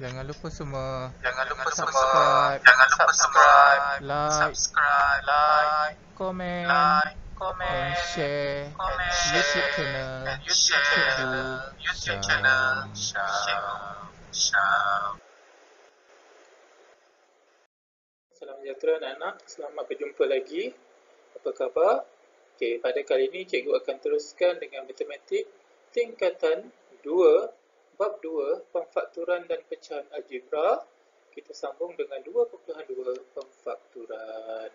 Jangan lupa semua Jangan lupa semua subscribe, Jangan lupa semua like, subscribe, comment, like, and comment, share and YouTube share channel and YouTube channel, Cikgu YouTube channel Syam. Syam. Salam sejahtera anak-anak, selamat berjumpa lagi. Apa khabar? Okey, pada kali ini cikgu akan teruskan dengan matematik tingkatan 2, bab 2, pemfakturan dan pecahan algebra. Kita sambung dengan 2.2 pemfakturan.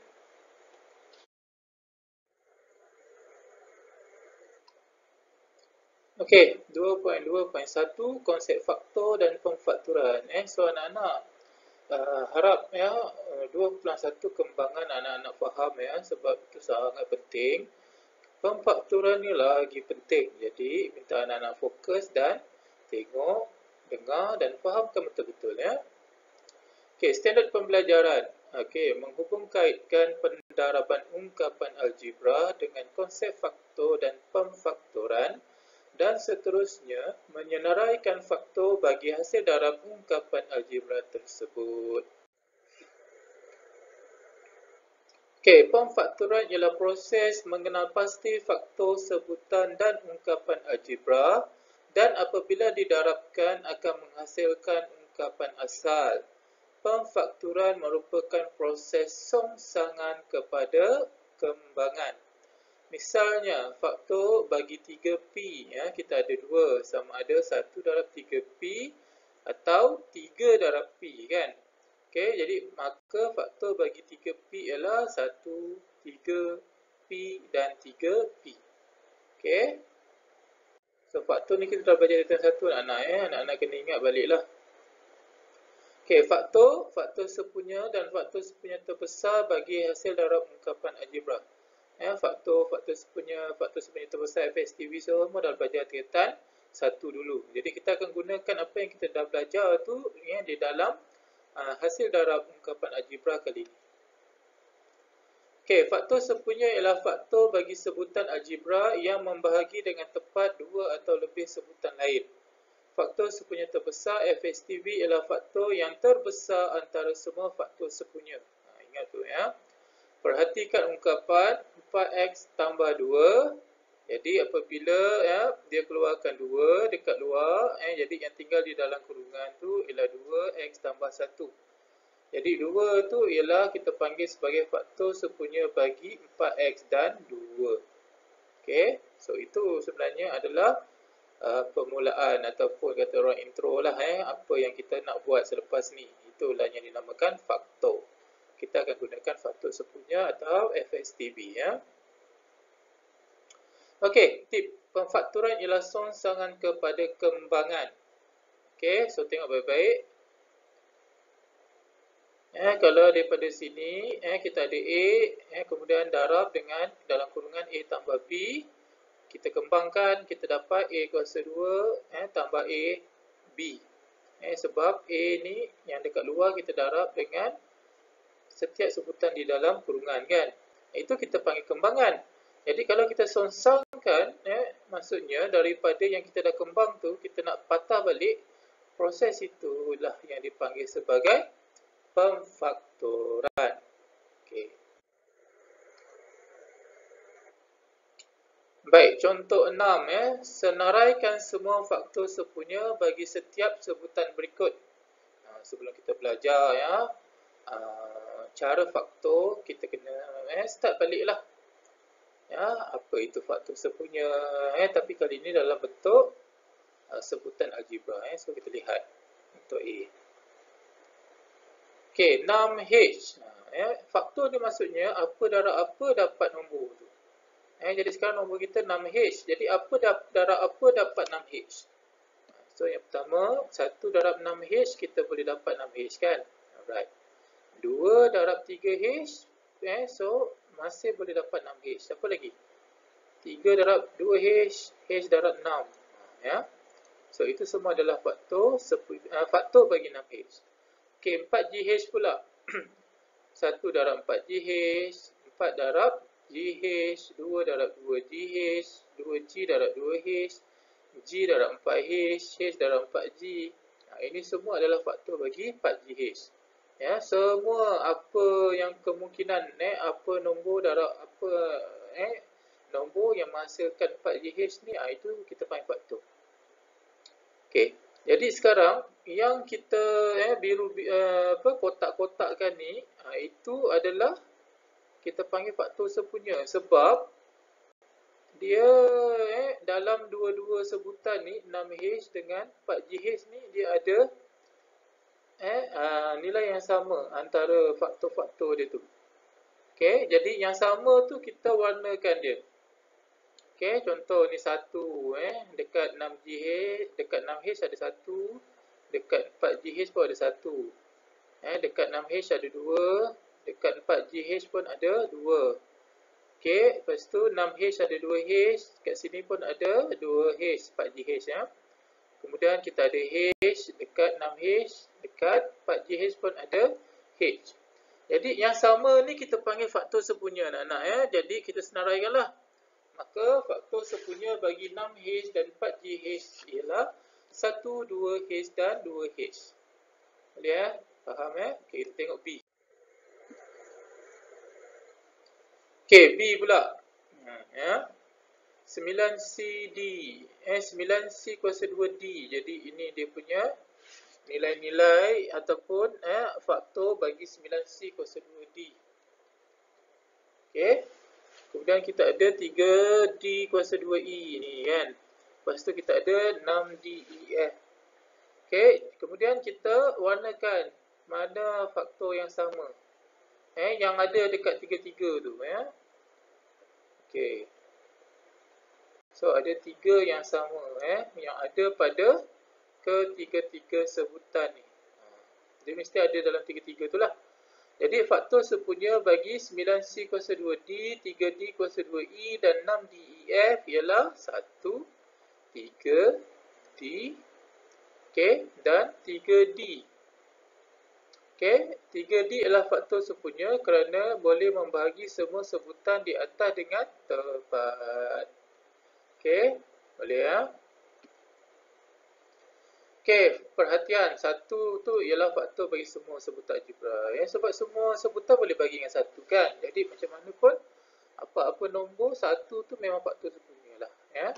Okey, 2.2.1 konsep faktor dan pemfakturan. So anak-anak harap ya 2.1 kembangan anak-anak faham ya, sebab itu sangat penting. Pemfakturan ni lagi penting. Jadi minta anak-anak fokus dan tengok, dengar dan fahamkan betul-betul ya. Okey, standard pembelajaran. Okey, menghubung kaitkan pendaraban ungkapan algebra dengan konsep faktor dan pemfakturan dan seterusnya menyenaraikan faktor bagi hasil darab ungkapan algebra tersebut. Okey, pemfakturan ialah proses mengenal pasti faktor sebutan dan ungkapan algebra dan apabila didarabkan akan menghasilkan ungkapan asal. Pemfakturan merupakan proses songsangan kepada kembangan. Misalnya, faktor bagi 3P, ya, kita ada 2, sama ada 1 darab 3P atau 3 darab P, kan? Okey, jadi maka faktor bagi 3P ialah 1, 3P dan 3P. Okey. So, faktor ni kita dah belajar di tahun 1 anak-anak ya. Anak-anak kena ingat baliklah. Okey, faktor sepunya dan faktor sepunya terbesar bagi hasil darab ungkapan algebra. Ya, faktor sepunya terbesar FSTV semua dah belajar tingkatan 1 dulu. Jadi kita akan gunakan apa yang kita dah belajar tu ya di dalam hasil darab ungkapan algebra kali ini. Okey, faktor sepunya ialah faktor bagi sebutan algebra yang membahagi dengan tepat 2 atau lebih sebutan lain. Faktor sepunya terbesar FSTV ialah faktor yang terbesar antara semua faktor sepunya. Ingat tu ya. Perhatikan ungkapan 4x tambah 2. Jadi apabila ya dia keluarkan 2 dekat luar, jadi yang tinggal di dalam kurungan tu ialah 2x tambah 1. Jadi 2 tu ialah kita panggil sebagai faktor sepunya bagi 4x dan 2. Okey, so itu sebenarnya adalah permulaan ataupun kata orang intro lah apa yang kita nak buat selepas ni. Itulah yang dinamakan faktor. Kita akan gunakan faktor sepunya atau FSTB ya. Okey, tip pemfakturan ialah songsangan kepada kembangan. Okey, so tengok baik-baik. Kalau daripada sini kita ada A, kemudian darab dengan dalam kurungan A tambah B. Kita kembangkan, kita dapat A kuasa 2 tambah A B. Sebab A ni yang dekat luar kita darab dengan setiap sebutan di dalam kurungan kan. Itu kita panggil kembangan. Jadi kalau kita songsangkan, maksudnya daripada yang kita dah kembang tu, kita nak patah balik, proses itulah yang dipanggil sebagai pemfaktoran. Okey. Baik, contoh 6 senaraikan semua faktor sepunya bagi setiap sebutan berikut. Sebelum kita belajar cara faktor, kita kena start baliklah. Ya, apa itu faktor sepunya? Tapi kali ini dalam bentuk sebutan algebra. So kita lihat untuk A. Okey, 6H. Faktor ni maksudnya apa darab apa dapat nombor tu. Jadi sekarang nombor kita 6H. Jadi apa darab apa dapat 6H. So yang pertama, 1 darab 6H kita boleh dapat 6H kan. Alright. 2 darab 3H. So masih boleh dapat 6H. Apa lagi? 3 darab 2H. H darab 6. Ya. So itu semua adalah faktor bagi 6H. Okey, 4GH pula. 1 darab 4GH. 4 darab GH, 2 darab 2GH, 2G darab 2H, G darab 4H, H darab 4G. Ini semua adalah faktor bagi 4GH. Ya, semua apa yang kemungkinan apa nombor darab apa nombor yang menghasilkan 4GH ni, itu kita panggil faktor. Okey. Jadi sekarang yang kita biru kotak-kotakkan ni, itu adalah kita panggil faktor sepunya sebab dia dalam dua-dua sebutan ni 6H dengan 4GH ni dia ada nilai yang sama antara faktor-faktor dia tu. Okey, jadi yang sama tu kita warnakan dia. Okey, contoh ni 1 dekat 6GH, dekat 6H ada 1, dekat 4GH pun ada 1. Dekat 6H ada 2, dekat 4GH pun ada 2. Okey, lepas tu 6H ada 2H, kat sini pun ada 2H, 4GH ya. Kemudian kita ada H dekat 6H, dekat 4GH pun ada H. Jadi yang sama ni kita panggil faktor sepunya anak-anak ya. Jadi kita senaraikanlah. Maka faktor sepunya bagi 6H dan 4GH ialah 1, 2H dan 2H. Boleh ya? Faham ya? Okey, kita tengok B. Okey, B pula. Ya. 9CD. 9C kuasa 2D. Jadi ini dia punya nilai-nilai ataupun faktor bagi 9C kuasa 2D. Okey. Kemudian kita ada 3D kuasa 2E ni kan. Lepas tu kita ada 6DEF. Okey, kemudian kita warnakan mana faktor yang sama. Yang ada dekat 3 tu ya. Okey. So ada 3 yang sama yang ada pada ketiga-tiga sebutan ni. Dia mesti ada dalam 3 tu lah. Jadi faktor sepunya bagi 9C kuasa 2D, 3D kuasa 2E dan 6DEF ialah 1, 3D, okey, dan 3D. Okey, 3D adalah faktor sepunya kerana boleh membahagi semua sebutan di atas dengan tepat. Okey, boleh ya? Okey, perhatian, 1 tu ialah faktor bagi semua sebutan algebra ya. Sebab semua sebutan boleh bagi dengan 1 kan. Jadi macam mana pun apa-apa nombor 1 tu memang faktor sepunya lah ya.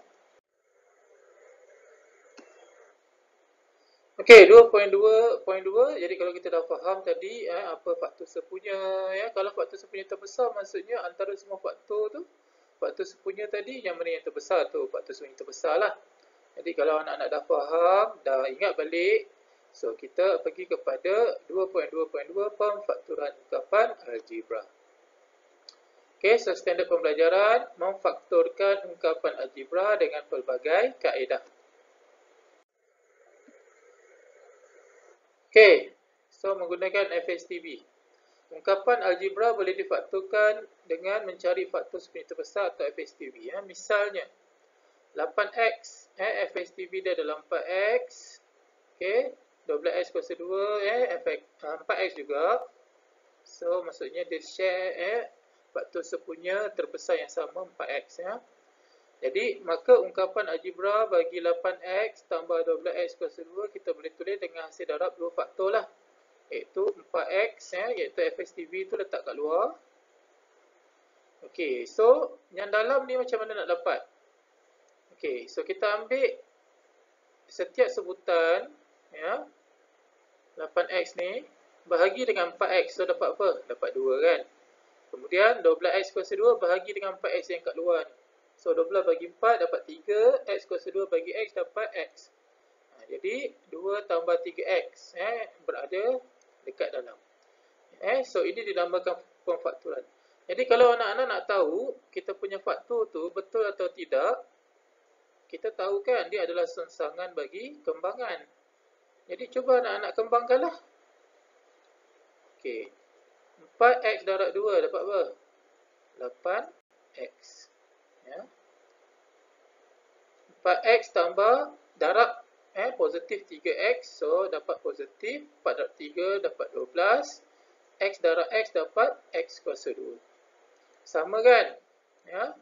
Okey, 2.2. Jadi kalau kita dah faham tadi apa faktor sepunya ya. Kalau faktor sepunya terbesar maksudnya antara semua faktor tu, faktor sepunya tadi yang mana yang terbesar tu, faktor sepunya terbesar lah. Jadi kalau anak-anak dah faham, dah ingat balik, so kita pergi kepada 2.2.2 pemfaktoran ungkapan algebra. Okey, so standard pembelajaran memfaktorkan ungkapan algebra dengan pelbagai kaedah. Okey, so menggunakan FSTB. Ungkapan algebra boleh difaktorkan dengan mencari faktor sepunya terbesar atau FSTB. Misalnya, 8x, FSTB dia adalah 4x. Okey, 12x kuasa 2, 4x juga. So, maksudnya dia share faktor sepunya terbesar yang sama 4x ya. Jadi, maka ungkapan algebra bagi 8x tambah 12x kuasa 2 kita boleh tulis dengan hasil darab 2 faktor lah. Iaitu 4x iaitu FSTB tu letak kat luar. Okey, so yang dalam ni macam mana nak dapat? Okey, so kita ambil setiap sebutan ya 8x ni bahagi dengan 4x, so dapat apa? Dapat 2 kan. Kemudian 12x kuasa 2 bahagi dengan 4x yang kat luar ni. So 12 bagi 4 dapat 3, x kuasa 2 bagi x dapat x. Jadi 2 tambah 3x berada dekat dalam. So ini dinamakan pemfaktoran. Jadi kalau anak-anak nak tahu kita punya faktor tu betul atau tidak, kita tahu kan dia adalah sengsangan bagi kembangan. Jadi cuba anak-anak kembangkanlah. Okey. 4x darab 2 dapat apa? 8x. Ya. 4x tambah darab positif 3x, so dapat positif 4 darab 3 dapat 12. X darab x dapat x kuasa 2. Sama kan? Ya.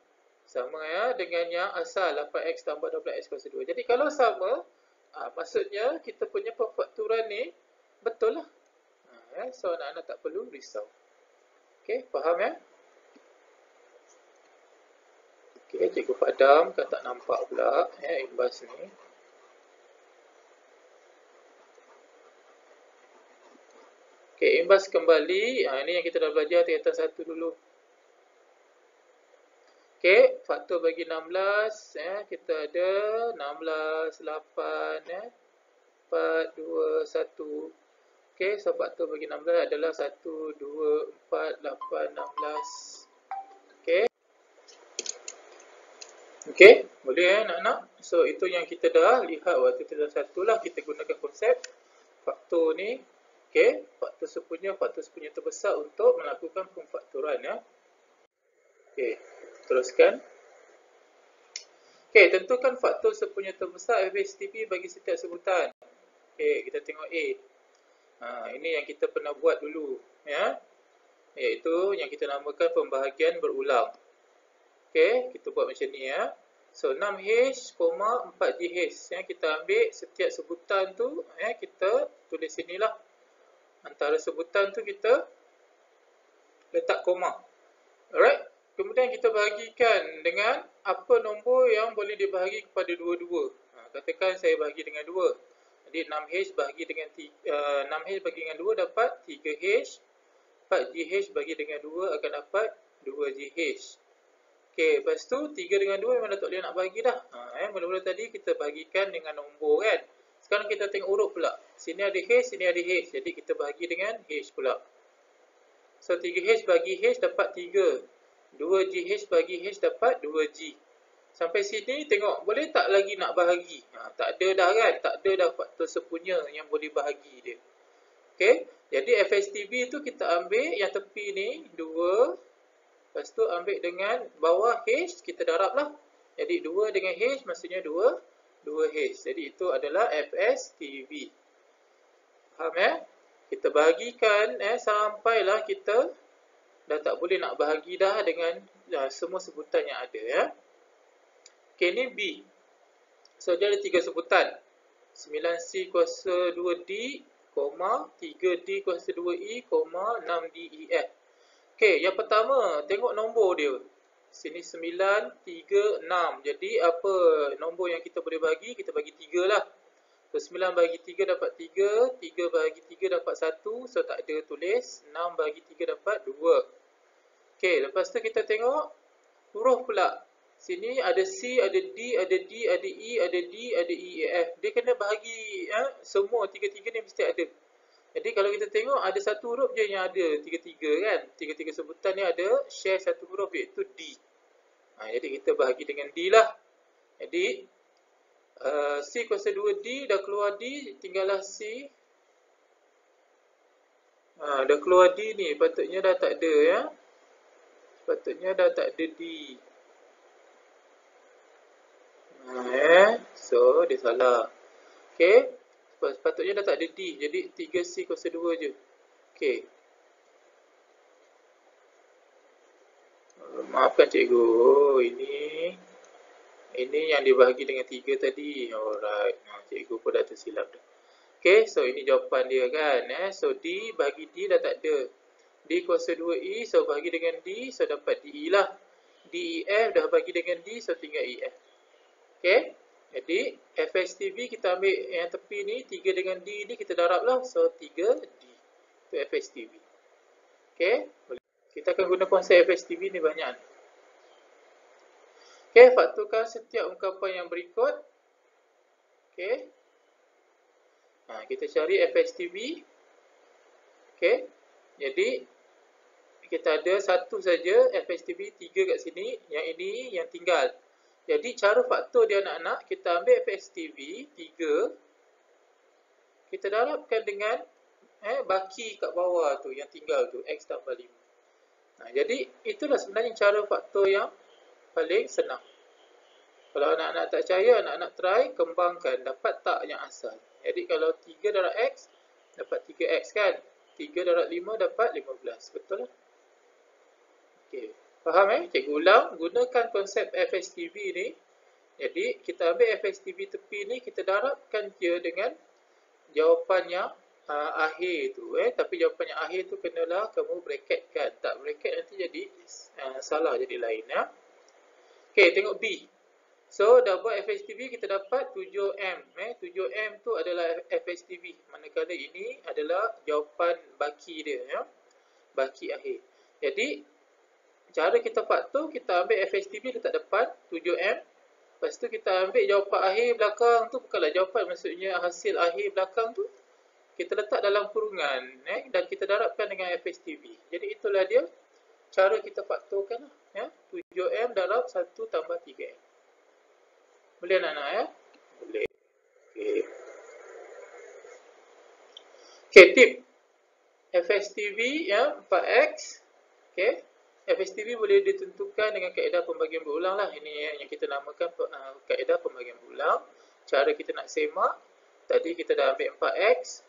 Sama ya dengan yang asal 8x tambah 12x kuasa 2. Jadi kalau sama, Maksudnya kita punya pemfakturan ni betul lah. So anak-anak tak perlu risau. Okey, faham ya? Okey, Cikgu padam kan tak nampak pula imbas ni. Okey, imbas kembali. Ini yang kita dah belajar tingkatan 1 dulu. Okey, faktor bagi 16 kita ada 16 8 4 2 1. Okey, so faktor bagi 16 adalah 1 2 4 8 16. Okey. Okey, boleh anak-anak? So itu yang kita dah lihat waktu tingkatan 1 lah, kita gunakan konsep faktor ni. Okey, faktor sepunya terbesar untuk melakukan pemfakturan ya. Okey, teruskan. Okey, tentukan faktor sepunya terbesar FSTP bagi setiap sebutan. Okey, kita tengok A. Ini yang kita pernah buat dulu ya. Iaitu yang kita namakan pembahagian berulang. Okey, kita buat macam ni ya. So 6H, 4GH ya, kita ambil setiap sebutan tu kita tulis sinilah. Antara sebutan tu kita letak koma. Alright. Kemudian kita bahagikan dengan apa nombor yang boleh dibahagi kepada dua-dua. Katakan saya bahagi dengan 2. Jadi 6H bahagi dengan 6H bagi dengan 2 dapat 3H. 4GH bagi dengan 2 akan dapat 2GH. Okey, lepas tu 3 dengan 2 memang dah tak boleh nak bahagi dah. Mula-mula tadi kita bahagikan dengan nombor kan. Sekarang kita tengok huruf pula. Sini ada H, sini ada H. Jadi kita bahagi dengan H pula. So 3H bagi H dapat 3. 2GH bagi H dapat 2G. Sampai sini tengok boleh tak lagi nak bahagi? Tak ada dah kan? Tak ada dah faktor sepunya yang boleh bahagi dia. Okey, jadi FSTB tu kita ambil yang tepi ni 2. Lepas tu ambil dengan bawah H, kita darab lah. Jadi 2 dengan H maksudnya 2H. Jadi itu adalah FSTB. Faham ya? Kita bahagikan sampailah kita dah tak boleh nak bahagi dah dengan semua sebutan yang ada ya. Okey, ni B. So dia ada 3 sebutan. 9C kuasa 2D, 3D kuasa 2E, 6DEF. Okey, yang pertama, tengok nombor dia. Sini 9, 3, 6. Jadi, apa nombor yang kita boleh bagi? Kita bagi 3 lah. So, 9 bagi 3 dapat 3. 3 bagi 3 dapat 1. So, tak ada tulis. 6 bagi 3 dapat 2. Okey, lepas tu kita tengok huruf pula. Sini ada C, ada D, ada D, ada E, ada D, ada E, F. Dia kena bahagi semua. 3-3 ni mesti ada. Jadi kalau kita tengok ada satu huruf je yang ada 3-3 kan. 3-3 sebutan ni ada share satu huruf iaitu D. Jadi kita bahagi dengan D lah. Jadi C kuasa 2D dah keluar D, tinggallah C. Dah keluar D ni, patutnya dah tak ada ya. Patutnya dah tak ada D. So dia salah. Okey. Sepatutnya dah tak ada D. Jadi 3C kuasa 2 je. Okey. Maafkan cikgu. Ini yang dibahagi dengan 3 tadi. Alright. Cikgu pun dah tersilap dah. Okey. So ini jawapan dia kan. So D bagi D dah tak ada. D kuasa 2E. So bahagi dengan D. So dapat DE lah. DEF dah bagi dengan D. So tinggal EF. Okey. Jadi FSTB kita ambil yang tepi ni 3 dengan D ni kita darab lah. So 3D. Itu FSTB. Okey. Kita akan guna konsep FSTB ni banyak. Okey, faktorkan setiap ungkapan yang berikut. Okey. Kita cari FSTB. Okey. Jadi kita ada satu saja FSTB, 3 kat sini. Yang ini yang tinggal. Jadi cara faktor dia anak-anak, kita ambil FSTB 3, kita darabkan dengan baki kat bawah tu yang tinggal tu X tambah 5. Jadi itulah sebenarnya cara faktor yang paling senang. Kalau anak-anak tak percaya, anak-anak try kembangkan, dapat tak yang asal. Jadi kalau 3 darab X dapat 3X kan. 3 darab 5 dapat 15. Betul lah. Okey. Faham Cikgu ulang, gunakan konsep FSTB ni Jadi kita ambil FSTB tepi ni, kita darabkan je dengan jawapan yang akhir tu. Tapi jawapan yang akhir tu kenalah kamu bracketkan. Tak bracket nanti jadi salah, jadi lain. Ya. Okey, tengok B. So, dah buat FSTB, kita dapat 7M. 7M tu adalah FSTB. Manakala ini adalah jawapan baki dia. Ya. Baki akhir. Jadi, cara kita faktor, kita ambil FSTB letak depan, 7M. Lepas tu kita ambil jawapan akhir belakang tu, bukanlah jawapan, maksudnya hasil akhir belakang tu, kita letak dalam kurungan. Dan kita darabkan dengan FSTB. Jadi, itulah dia cara kita faktorkan. Ya. 7M darab 1 tambah 3M. Boleh anak-anak ya? Boleh. Okey. Okey, tip. FSTB ya, 4X. Okey. FSTB boleh ditentukan dengan kaedah pembagian berulang lah. Ini yang kita namakan kaedah pembagian berulang. Cara kita nak semak. Tadi kita dah ambil 4X.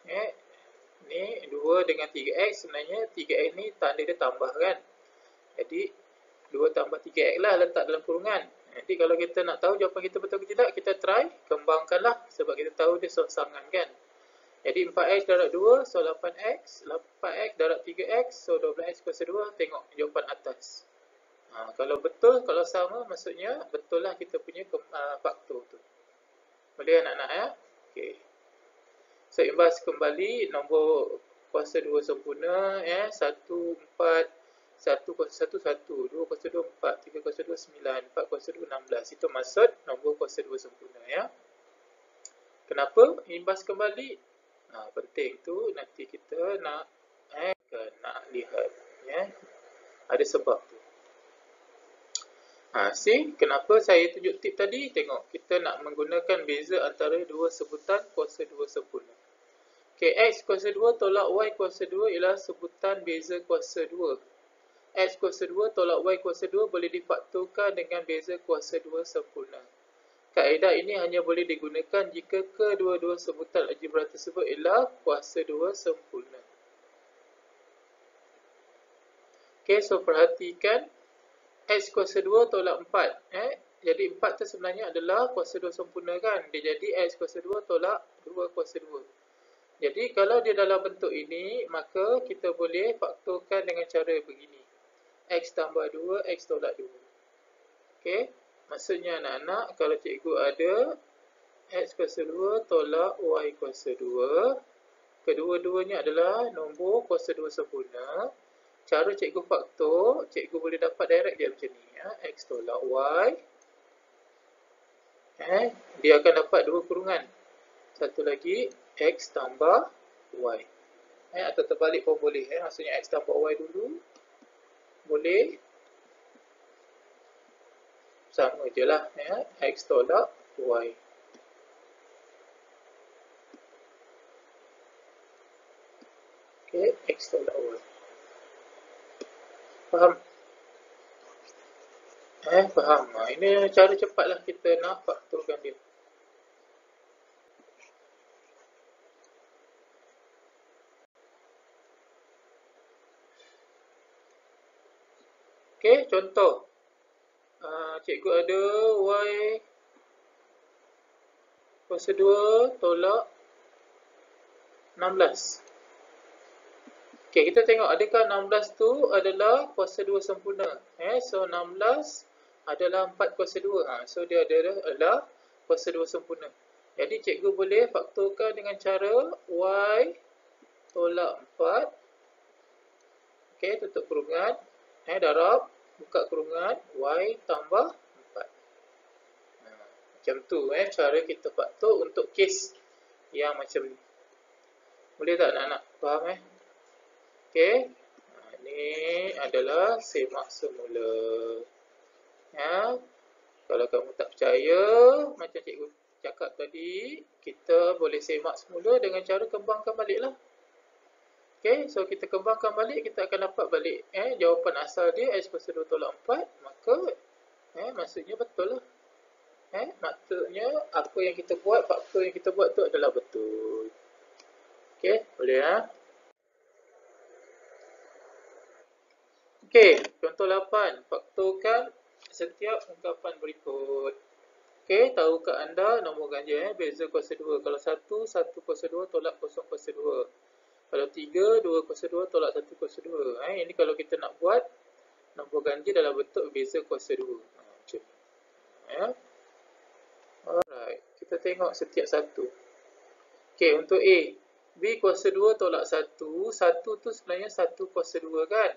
Ni 2 dengan 3X. Sebenarnya 3X ni tanda dia tambah kan. Jadi 2 tambah 3X lah letak dalam kurungan. Jadi kalau kita nak tahu jawapan kita betul ke tidak, kita try kembangkanlah sebab kita tahu dia sorsangan kan. Jadi 4X darab 2, so 8X. 4X darab 3X, so 12X kuasa 2. Tengok jawapan atas. Kalau betul, kalau sama, maksudnya betul lah kita punya faktor tu. Boleh anak-anak ya? Okey. So imbas kembali nombor kuasa 2 sempurna. 1, 4, 1 kuasa 1, 1, 2 kuasa 2, 4, 3 kuasa 2, 9, 4 kuasa 2, 16. Itu maksud nombor kuasa 2 sempurna ya. Kenapa? Imbas kembali. Penting tu nanti kita nak lihat ya. Ada sebab tu. See, kenapa saya tunjuk tip tadi? Tengok, kita nak menggunakan beza antara dua sebutan kuasa 2 sempurna. Okay, X kuasa 2 tolak Y kuasa 2 ialah sebutan beza kuasa 2. X kuasa 2 tolak Y kuasa 2 boleh difaktorkan dengan beza kuasa 2 sempurna. Kaedah ini hanya boleh digunakan jika kedua-dua sebutan algebra tersebut ialah kuasa 2 sempurna. Okay, so perhatikan X kuasa 2 tolak 4. Jadi 4 tu sebenarnya adalah kuasa 2 sempurna kan. Dia jadi X kuasa 2 tolak 2 kuasa 2. Jadi kalau dia dalam bentuk ini, maka kita boleh faktorkan dengan cara begini. X tambah 2, X tolak 2. Okey. Maksudnya anak-anak, kalau cikgu ada X kuasa 2 tolak Y kuasa 2. Kedua-duanya adalah nombor kuasa 2 sempurna. Cara cikgu faktor, cikgu boleh dapat direct dia macam ni. X tolak Y. Dia akan dapat dua kurungan. Satu lagi, X tambah Y. Atau terbalik pun boleh. Maksudnya X tambah Y dulu. Boleh. Sama je lah. X tolak Y. Okay, X tolak Y. Faham? Faham. Ini cara cepatlah kita nak faktorkan dia. Okay, contoh. Cikgu ada Y kuasa 2 tolak 16. Okay, kita tengok adakah 16 tu adalah kuasa 2 sempurna. So 16 adalah 4 kuasa 2. So dia adalah kuasa 2 sempurna. Jadi cikgu boleh faktorkan dengan cara Y tolak 4. Okay, tutup kurungan. Darab, buka kurungan, Y tambah 4. Macam tu cara kita faktor untuk kes yang macam ni. Boleh tak anak-anak? Faham Okay. Ini adalah semak semula. Kalau kamu tak percaya, macam cikgu cakap tadi, kita boleh semak semula dengan cara kembangkan balik lah. Okay, so kita kembangkan balik, kita akan dapat balik jawapan asal dia X kuasa 2 tolak 4. Maka maksudnya betul lah. Maksudnya apa yang kita buat, faktor yang kita buat tu adalah betul. Okay, boleh Okay, contoh 8. Faktorkan setiap ungkapan berikut. Okey, tahukah anda nombor ganjil beza kuasa 2. Kalau 1, 1 kuasa 2 tolak 0 kuasa 2. Kalau 3, 2 kuasa 2 tolak 1 kuasa 2. Ini kalau kita nak buat nombor ganjil dalam bentuk beza kuasa 2. Macam ni. Alright, kita tengok setiap satu. Okey, untuk A, B kuasa 2 tolak 1. 1 tu sebenarnya 1 kuasa 2 kan?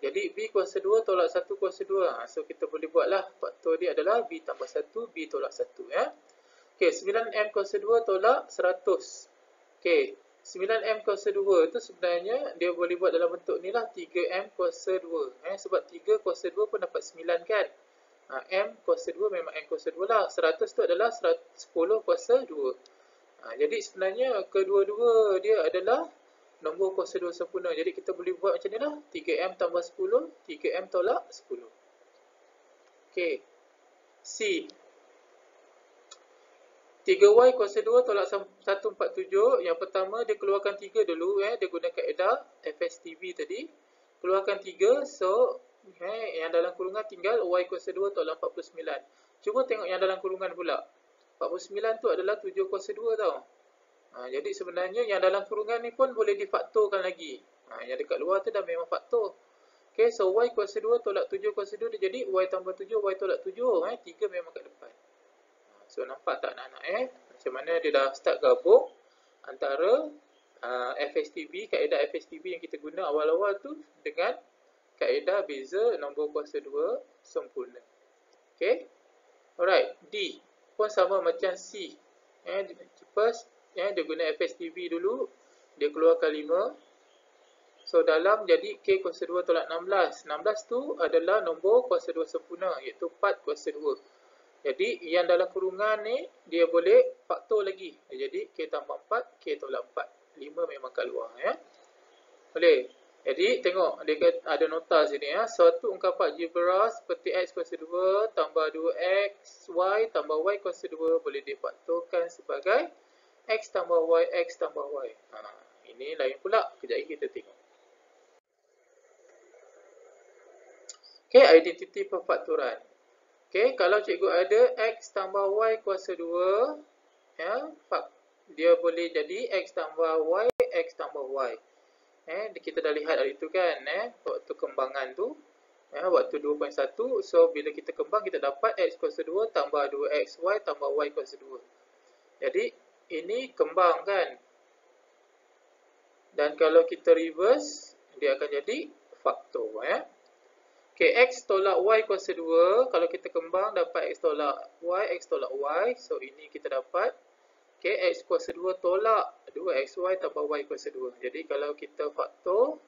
Jadi B kuasa 2 tolak 1 kuasa 2. So kita boleh buatlah faktor dia adalah B tambah 1, B tolak 1 ya. Okey, 9M kuasa 2 tolak 100. Okey, 9M kuasa 2 tu sebenarnya dia boleh buat dalam bentuk ni lah 3M kuasa 2. Sebab 3 kuasa 2 pun dapat 9 kan? M kuasa 2 memang M kuasa 2 lah. 100 tu adalah 10 kuasa 2. Jadi sebenarnya kedua-dua dia adalah nombor kuasa 2 sempurna. Jadi kita boleh buat macam ni lah. 3M tambah 10, 3M tolak 10. Okey. C. 3Y kuasa 2 tolak 147. Yang pertama dia keluarkan 3 dulu. Dia guna kaedah FSTB tadi. Keluarkan 3. So, yang dalam kurungan tinggal Y kuasa 2 tolak 49. Cuba tengok yang dalam kurungan pula. 49 tu adalah 7 kuasa 2 tau. Jadi sebenarnya yang dalam kurungan ni pun boleh difaktorkan lagi. Yang dekat luar tu dah memang faktor. Okay, so Y kuasa 2 tolak 7 kuasa 2 dia jadi Y tambah 7, Y tolak 7. 3 memang kat depan. So nampak tak anak-anak macam mana dia dah start gabung antara FSTB, kaedah FSTB yang kita guna awal-awal tu dengan kaedah beza nombor kuasa 2 sempurna. Okay. Alright, D pun sama macam C. First, dia guna FSTB dulu, dia keluarkan 5. So dalam jadi K kuasa 2 tolak 16. 16 tu adalah nombor kuasa 2 sempurna, iaitu 4 kuasa 2. Jadi yang dalam kurungan ni dia boleh faktor lagi. Jadi K tambah 4, K tolak 4. 5 memang kat luar Boleh. Jadi tengok dia ada nota sini Suatu ungkapan algebra seperti X kuasa 2 tambah 2X Y tambah Y kuasa 2 boleh difaktorkan sebagai X tambah Y, X tambah Y. Ini lain pula. Kejap lagi kita tengok. Okay, identiti perfaktoran. Okay, kalau cikgu ada X tambah Y kuasa 2, dia boleh jadi X tambah Y, X tambah Y. Kita dah lihat hari tu kan, waktu kembangan tu, waktu 2.1. So, bila kita kembang, kita dapat X kuasa 2 tambah 2XY tambah Y kuasa 2. Jadi, ini kembang kan. Dan kalau kita reverse, dia akan jadi faktor. Okay, X tolak Y kuasa 2. Kalau kita kembang, dapat X tolak Y, X tolak Y. So, ini kita dapat okay, X kuasa 2 tolak 2XY tambah Y kuasa 2. Jadi, kalau kita faktor,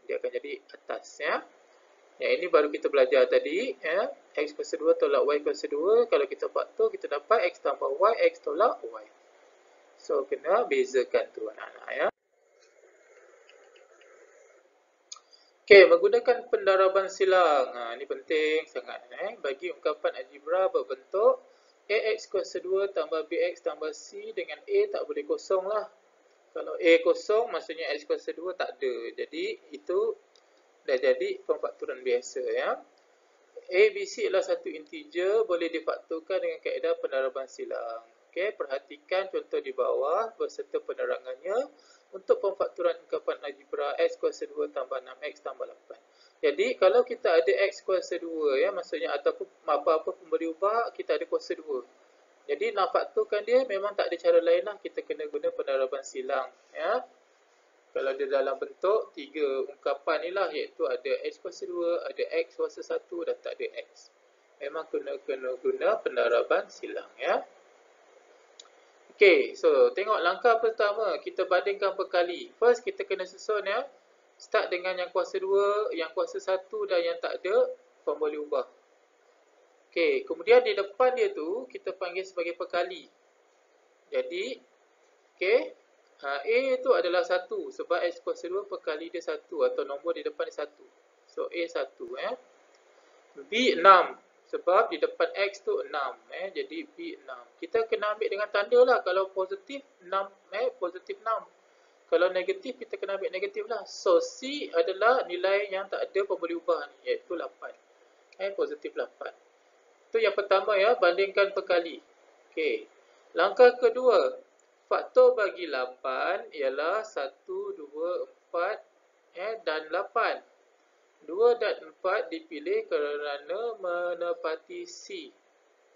dia akan jadi atas. Yang ini baru kita belajar tadi. X kuasa 2 tolak Y kuasa 2. Kalau kita faktor, kita dapat X tambah Y, X tolak Y. So, kena bezakan tu anak-anak Okay, menggunakan pendaraban silang. Ini penting sangat. Bagi ungkapan algebra berbentuk AX kuasa 2 tambah BX tambah C dengan A tak boleh kosong lah. Kalau A kosong, maksudnya X kuasa 2 tak ada. Jadi, itu dah jadi pemfaktoran biasa. A, B, C adalah satu integer, boleh difaktorkan dengan kaedah pendaraban silang. Okay, perhatikan contoh di bawah berserta penerangannya untuk pemfaktoran ungkapan algebra X kuasa 2 tambah 6X tambah 8. Jadi, kalau kita ada X kuasa 2, maksudnya ataupun apa-apa pun boleh ubah, kita ada kuasa 2. Jadi, nak faktorkan dia memang tak ada cara lain lah. Kita kena guna pendaraban silang. Kalau dia dalam bentuk 3 ungkapan ni lah, iaitu ada X kuasa 2, ada X kuasa 1 dan tak ada X. Memang kena guna pendaraban silang. Okay, so tengok langkah pertama, kita bandingkan perkali. First, kita kena susun start dengan yang kuasa 2, yang kuasa 1 dan yang tak ada, pun boleh ubah. Okay, kemudian di depan dia tu, kita panggil sebagai perkali. Jadi, okay, A tu adalah 1 sebab X kuasa 2 perkali dia 1 atau nombor di depan dia 1. So, A 1. B 6 sebab di depan X tu 6. Jadi, B 6. Kita kena ambil dengan tanda lah. Kalau positif 6, positif 6. Kalau negatif, kita kena ambil negatif lah. So, C adalah nilai yang tak ada pun boleh ubah ni, iaitu 8. Positif 8. Itu yang pertama ya, bandingkan perkali. Okey. Langkah kedua, faktor bagi 8 ialah 1, 2, 4 dan 8. 2 dan 4 dipilih kerana menepati C.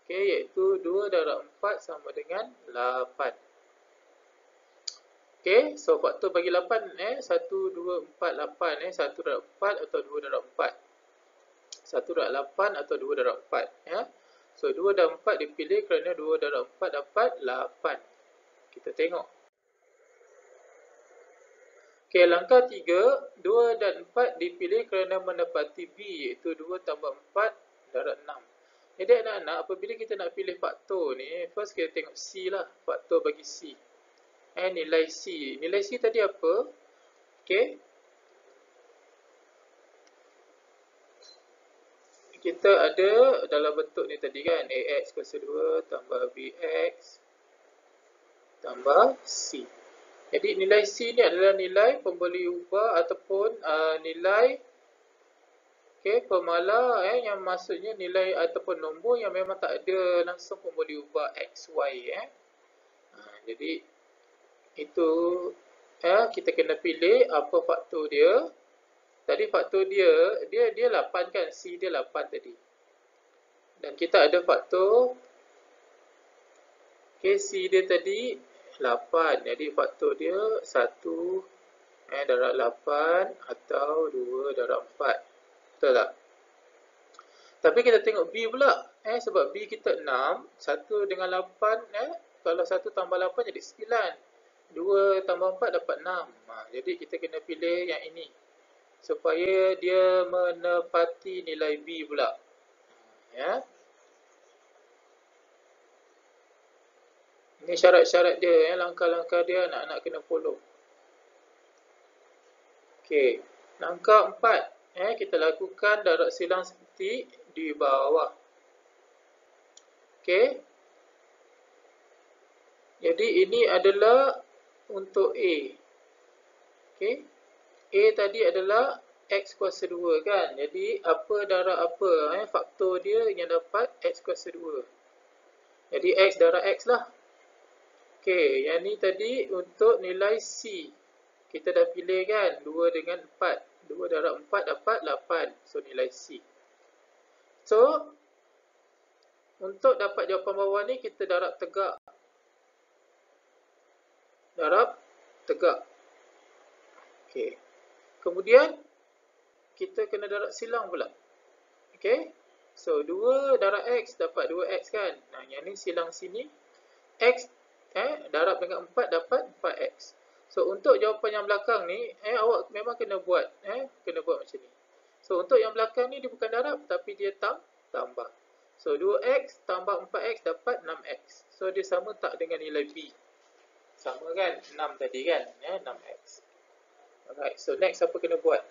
Okey, iaitu 2 darab 4 sama dengan 8. Okey, so faktor bagi 8 1, 2, 4, 8 1 darab 4 atau 2 darab 4. 1 darab 8 atau 2 darab 4 ya. So 2 dan 4 dipilih kerana 2 darab 4 dapat 8. Kita tengok. Okey, langkah 3, 2 dan 4 dipilih kerana menepati B, iaitu 2 tambah 4 darab 6. Jadi anak-anak, apabila kita nak pilih faktor ni, first kita tengok C lah, faktor bagi C. Nilai C. Nilai C tadi apa? Okey. Kita ada dalam bentuk ni tadi kan, AX kuasa 2 tambah BX tambah C. Jadi nilai C ni adalah nilai pemberi ubah ataupun nilai pemala yang maksudnya nilai ataupun nombor yang memang tak ada langsung pemberi ubah X, Y jadi itu kita kena pilih apa faktor dia. Tadi faktor dia 8 kan, C dia 8 tadi. Dan kita ada faktor C dia tadi 8. Jadi faktor dia 1 darab 8 atau 2 darab 4. Betul tak? Tapi kita tengok B pula. Sebab B kita 6, 1 dengan 8 kalau 1 tambah 8 jadi 9. 2 tambah 4 dapat 6. Jadi kita kena pilih yang ini supaya dia menepati nilai B pula. Ya. Ini syarat-syarat dia, langkah-langkah dia anak-anak kena follow. Okey, langkah 4, kita lakukan darab silang seperti di bawah. Okey. Jadi ini adalah untuk A. Okey. A tadi adalah X kuasa 2 kan. Jadi apa darab apa? Faktor dia yang dapat X kuasa 2. Jadi X darab X lah. Okey, yang ni tadi untuk nilai C. Kita dah pilih kan, 2 dengan 4. 2 darab 4 dapat 8. So, nilai C. So, untuk dapat jawapan bawah ni, kita darab tegak. Darab tegak. Okey. Kemudian, kita kena darab silang pula. Okey. So, 2 darab X dapat 2X kan. Nah, yang ni silang sini. X darab dengan 4 dapat 4X. So, untuk jawapan yang belakang ni, awak memang kena buat. Kena buat macam ni. So, untuk yang belakang ni, dia bukan darab, tapi dia tambah. So, 2X tambah 4X dapat 6X. So, dia sama tak dengan nilai B? Sama kan? 6 tadi kan? 6X. Alright, so next apa kena buat?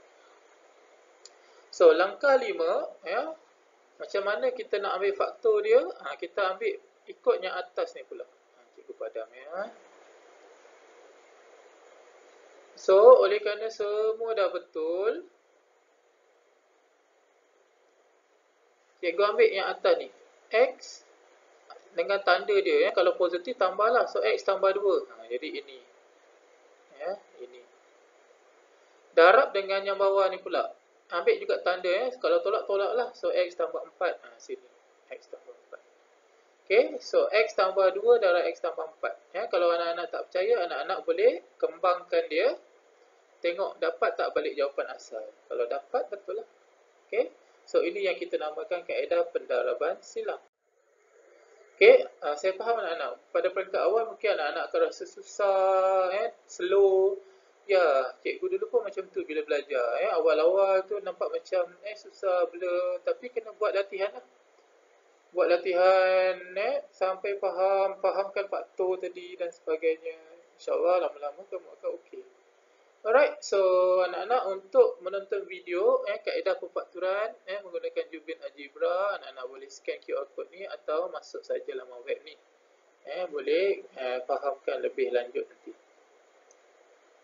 So, langkah 5, macam mana kita nak ambil faktor dia? Kita ambil ikut yang atas ni pula. Cikgu padam ya. So, oleh kerana semua dah betul, cikgu ambil yang atas ni. X dengan tanda dia. Kalau positif, tambahlah. So, X tambah 2. Jadi, ini. Ini. Darab dengan yang bawah ni pula. Ambil juga tanda. Kalau tolak, tolaklah. So, X tambah 4. Sini. X tambah 4. Okay, so X tambah 2 darab X tambah 4. Kalau anak-anak tak percaya, anak-anak boleh kembangkan dia. Tengok dapat tak balik jawapan asal. Kalau dapat, betul lah. Okay, so ini yang kita namakan kaedah pendaraban silang. Okay, saya faham anak-anak. Pada peringkat awal mungkin anak-anak akan rasa susah, slow. Ya, cikgu dulu pun macam tu bila belajar. Awal-awal tu nampak macam susah, blur. Tapi kena buat latihan lah. Buat latihan sampai fahamkan faktor tadi dan sebagainya. InsyaAllah lama-lama kamu akan okey. Alright, so anak-anak untuk menonton video kaedah pemfakturan menggunakan Jubin Algebra, anak-anak boleh scan QR code ni atau masuk saja laman web ni. Boleh fahamkan lebih lanjut nanti.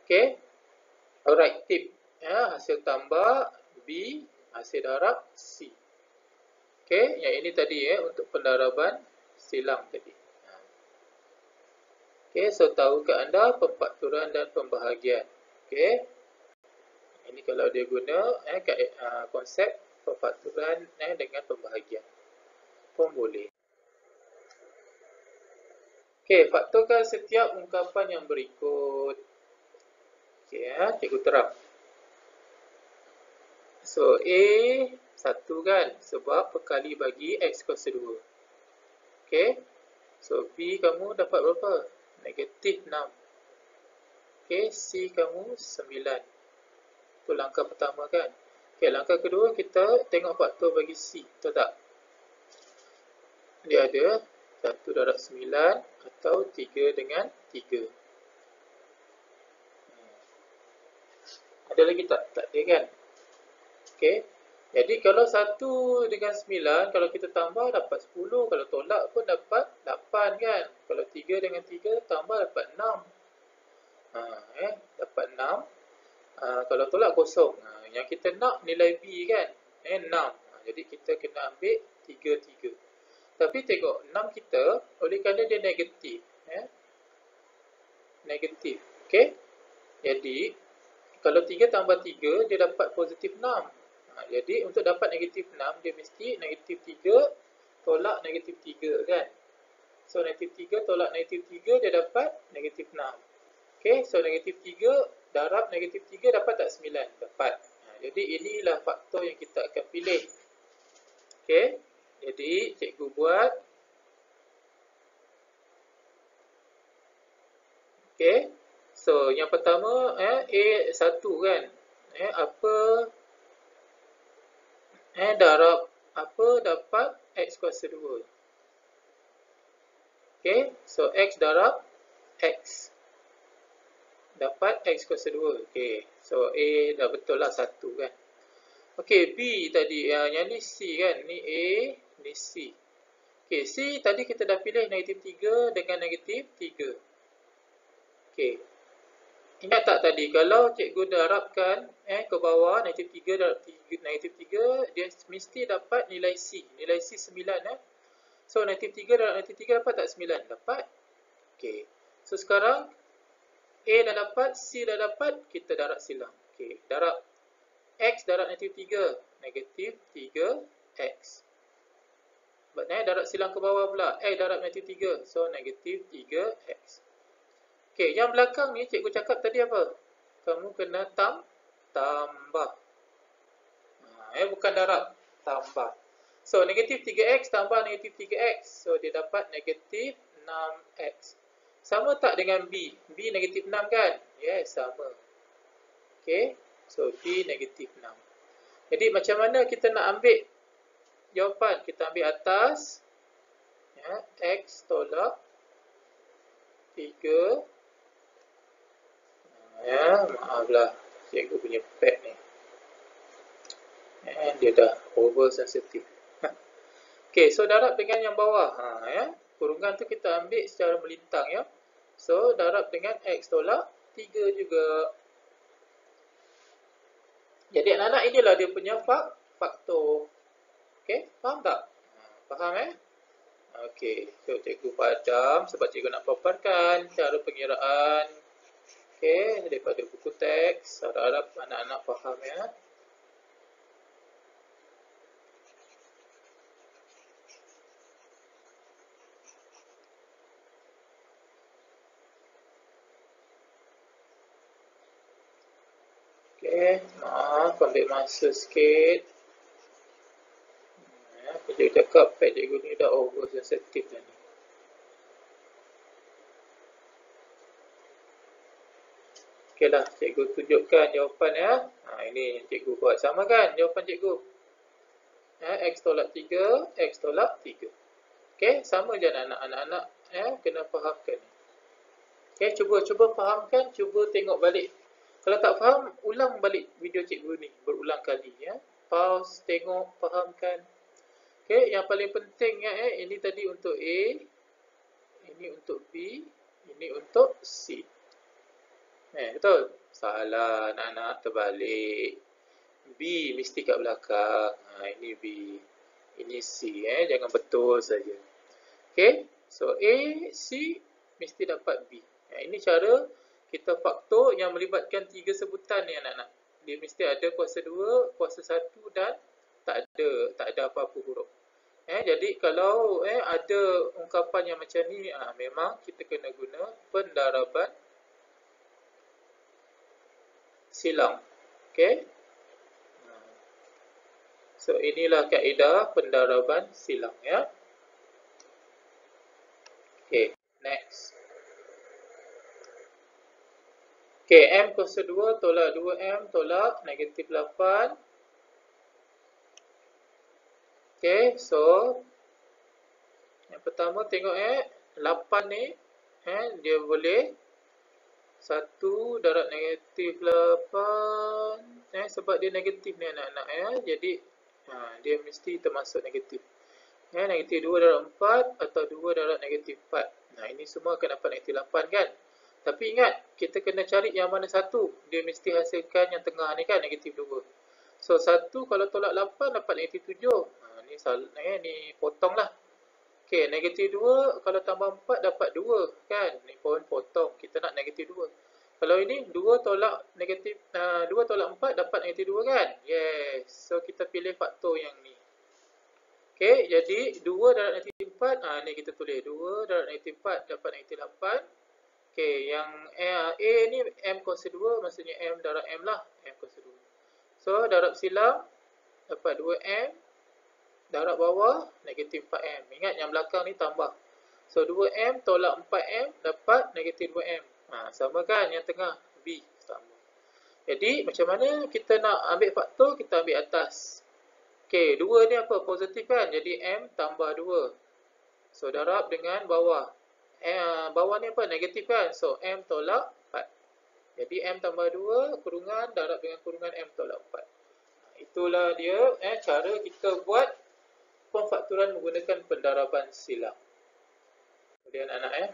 Okay. Alright, tip. Hasil tambah B, hasil darab C. Okey, yang ini tadi untuk pendaraban silang tadi. Okey, so tahukah anda pemfakturan dan pembahagian? Okey. Ini kalau dia guna konsep pemfakturan dengan pembahagian pun boleh. Okey, faktorkan setiap ungkapan yang berikut. Okey, cikgu terang. So, A 1 kan, sebab perkali bagi X kuasa 2. Okey, so B kamu dapat berapa? Negatif 6. Okey, C kamu 9. Itu langkah pertama kan. Okey, langkah kedua kita tengok faktor bagi C, betul tak? Dia ada 1 darab 9 atau 3 dengan 3. Ada lagi tak? Tak ada kan? Okey. Jadi kalau 1 dengan 9, kalau kita tambah dapat 10. Kalau tolak pun dapat 8 kan? Kalau 3 dengan 3 tambah dapat 6. Dapat 6. Kalau tolak kosong. Yang kita nak nilai B kan? 6. Jadi kita kena ambil 3, 3. Tapi tengok 6 kita, oleh kerana dia negatif. Negatif. Okey? Jadi, kalau 3 tambah 3, dia dapat positif 6. Jadi, untuk dapat negatif 6, dia mesti negatif 3 tolak negatif 3 kan? So, negatif 3 tolak negatif 3, dia dapat negatif 6. Okey, so negatif 3 darab negatif 3 dapat tak 9? Dapat. Jadi, inilah faktor yang kita akan pilih. Okey, jadi cikgu buat. Okey, so yang pertama A1 kan? Apa darab apa dapat X kuasa 2. Okey, so X darab X dapat X kuasa 2. Okey, so A dah betul lah 1 kan. Okey, B tadi yang ni C kan. Ni A, ni C. Okey, C tadi kita dah pilih negatif 3 dengan negatif 3. Okey, ingat tak tadi kalau cikgu darabkan ke bawah negatif 3 darab 3, negatif 3, dia mesti dapat nilai C. Nilai C 9 So negatif 3 darab negatif 3 dapat tak 9? Dapat. Okey, so sekarang A dah dapat, C dah dapat, kita darab silang. Okey, darab X darab negatif 3, negatif 3X. Darab silang ke bawah pula, X darab negatif 3, so negatif 3X. Okey, yang belakang ni cikgu cakap tadi apa? Kamu kena tambah. Bukan darab, tambah. So, negatif 3X tambah negatif 3X. So, dia dapat negatif 6X. Sama tak dengan B? B negatif 6 kan? Yes, sama. Okey, so B negatif 6. Jadi, macam mana kita nak ambil jawapan? Kita ambil atas. X tolak 3. Maaflah, cikgu punya pad ni. Dia dah over sensitive. Okey, so darab dengan yang bawah. Kurungan tu kita ambil secara melintang ya. So darab dengan X tolak 3 juga. Jadi anak-anak inilah dia punya faktor. Okey, faham tak? Faham Okey, so cikgu padam sebab cikgu nak paparkan cara pengiraan. Okey, daripada buku teks. Harap anak-anak faham ya. Okey, maaf ambil masa sikit. Cikgu cakap pad cikgu ni dah over sensitive dah ni. Okeylah, cikgu tunjukkan jawapan ya. Ini cikgu buat sama kan jawapan cikgu. X tolak 3, X tolak 3. Okey, sama je anak-anak kena fahamkan. Okey, cuba fahamkan, cuba tengok balik. Kalau tak faham, ulang balik video cikgu ni berulang kali ya. Pause, tengok, fahamkan. Okey, yang paling penting ini tadi untuk A, ini untuk B, ini untuk C. Betul? Salah, anak-anak terbalik. B mesti kat belakang. Ini B. Ini C, jangan betul saja. Okay, so A, C mesti dapat B. Ini cara kita faktor yang melibatkan 3 sebutan ni anak-anak. Dia mesti ada kuasa 2, kuasa 1 dan tak ada apa-apa huruf. Jadi kalau ada ungkapan yang macam ni, memang kita kena guna pendaraban silang. Okay. So inilah kaedah pendaraban silang ya. Okay, next. Okay, M kuasa 2 tolak 2M tolak negatif 8. Okay, so yang pertama tengok 8 ni dia boleh 1 darab negatif 8 sebab dia negatif ni anak-anak jadi dia mesti termasuk negatif. Negatif 2 darab 4 atau 2 darab negatif 4. Ini semua akan dapat negatif 8 kan. Tapi ingat, kita kena cari yang mana satu. Dia mesti hasilkan yang tengah ni kan, negatif 2. So 1 kalau tolak 8 dapat negatif 7. Ni potong lah. Okay, negatif 2 kalau tambah 4 dapat 2 kan. Ni pun potong. Kita nak negatif 2. Kalau ini 2 tolak 4 dapat negatif 2 kan. Yes. So kita pilih faktor yang ni. Okay, jadi 2 darab negatif 4. Ni kita tulis 2 darab negatif 4 dapat negatif 8. Okay, yang A ni M kuasa 2, maksudnya M darab M lah. M kuasa 2. So, darab silang dapat 2M. Darab bawah negatif 4M. Ingat yang belakang ni tambah. So, 2M tolak 4M dapat negatif 2M. Sama kan yang tengah B. Sama. Jadi, macam mana kita nak ambil faktor, kita ambil atas. Okay, 2 ni apa? Positif kan? Jadi, M tambah 2. So, darab dengan bawah. Bawah ni apa? Negatif kan? So, M tolak 4. Jadi, M tambah 2, kurungan, darab dengan kurungan M tolak 4. Itulah dia cara kita buat pemfakturan menggunakan pendaraban silang. Kemudian anak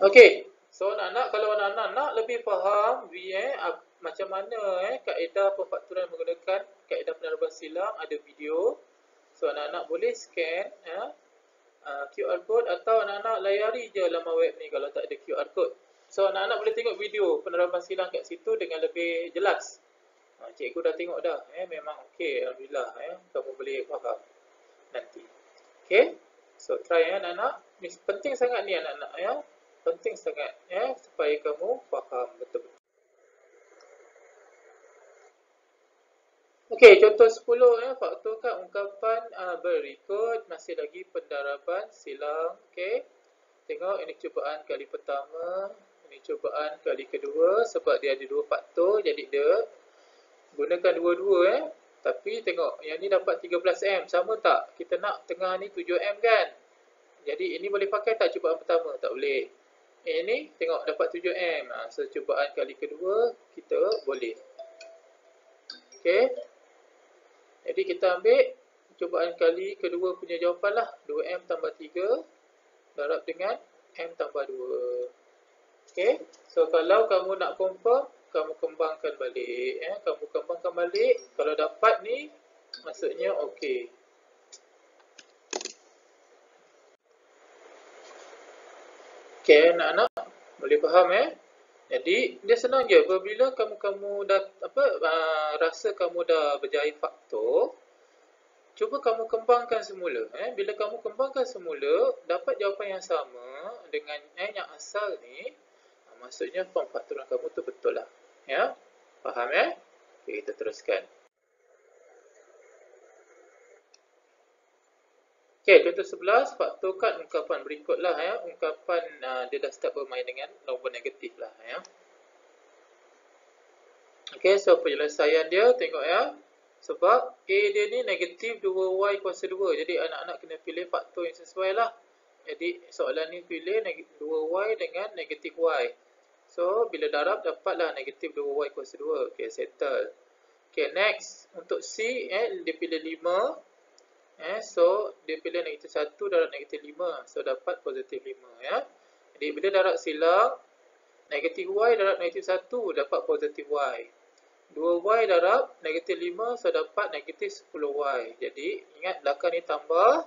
Okey. So, anak-anak, kalau anak-anak nak lebih faham macam mana kaedah pemfakturan menggunakan kaedah pendaraban silang, ada video. So, anak-anak boleh scan QR code atau anak-anak layari je laman web ni kalau tak ada QR code. So, anak-anak boleh tengok video pendaraban silang kat situ dengan lebih jelas. Cikgu dah tengok dah. Memang okey. Alhamdulillah. Kamu boleh faham nanti. Okey. So, try anak-anak. Ni penting sangat ni anak-anak Penting sangat supaya kamu faham betul-betul. Okey, contoh 10 faktorkan ungkapan berikut. Masih lagi pendaraban silang. Okey. Tengok ini cubaan kali pertama, ini cubaan kali kedua sebab dia ada 2 faktor jadi dia gunakan dua-dua Tapi tengok yang ni dapat 13M, sama tak? Kita nak tengah ni 7M kan? Jadi ini boleh pakai tak cubaan pertama? Tak boleh. Ini tengok dapat 7M. So cubaan kali kedua kita boleh. Okey. Jadi kita ambil cubaan kali kedua punya jawapan lah. 2M tambah 3 darab dengan M tambah 2. Okey. So kalau kamu nak confirm, kamu kembangkan balik. Kamu kembangkan balik. Kalau dapat ni, maksudnya okey. Okey anak-anak. Boleh faham Jadi dia senang je. Apabila kamu dah rasa kamu dah berjaya faktor, cuba kamu kembangkan semula. Bila kamu kembangkan semula, dapat jawapan yang sama dengan yang asal ni, maksudnya pemfakturan kamu tu betul lah. Ya? Faham Okey, kita teruskan. Okey, contoh 11, faktorkan ungkapan berikutlah Ungkapan dia dah start bermain dengan nombor negatif lah Okey, so penyelesaian dia tengok Sebab A dia ni negatif 2Y kuasa 2. Jadi anak-anak kena pilih faktor yang sesuai lah. Jadi soalan ni pilih 2Y dengan negatif Y. So bila darab dapatlah negatif 2Y kuasa 2. Okey, settle. Okey, next. Untuk C dia pilih 5. So dia pilih negatif 1 darab negatif 5. So dapat positif 5 Jadi bila darab silang, negatif Y darab negatif 1 dapat positif Y. 2y darab negatif 5, so dapat negatif 10y. Jadi ingat belakang ni tambah.